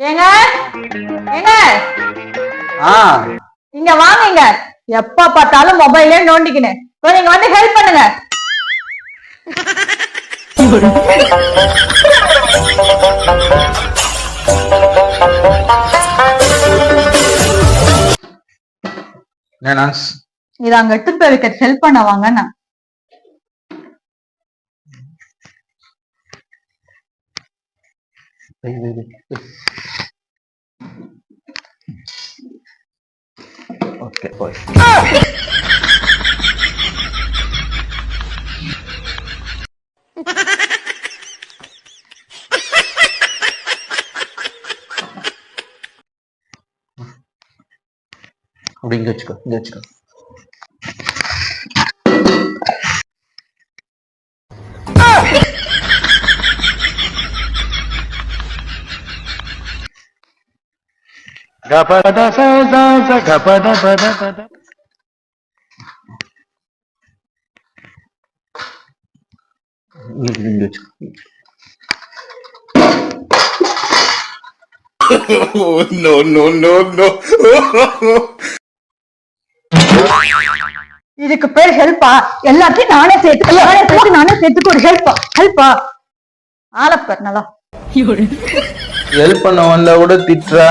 ஏங்க ஏங்க ஆ இங்க வாங்குங்க. எப்ப பார்த்தாலும் மொபைலே நோண்டிக்கினேன். கொஞ்சம் இங்க வந்து ஹெல்ப் பண்ணுங்க. என்னஸ் இது அங்க எடுத்துட்டு போய் வைக்க ஹெல்ப் பண்ண வாங்கண்ணா. ஓகே போய் அப்படி இங்க வச்சுக்கோ, இங்க வச்சுக்கோ. இங்க வச்சுக்கோ. Oh, no, no, no, no. இதுக்கு பேர் ஹெல்ப்பா? எல்லாத்தையும் நானே சேர்த்துக்கு ஒரு ஹெல்ப்பா ஆளப்பர் நல்லா ஹெல்ப் பண்ண வந்தா கூட திட்டுறா.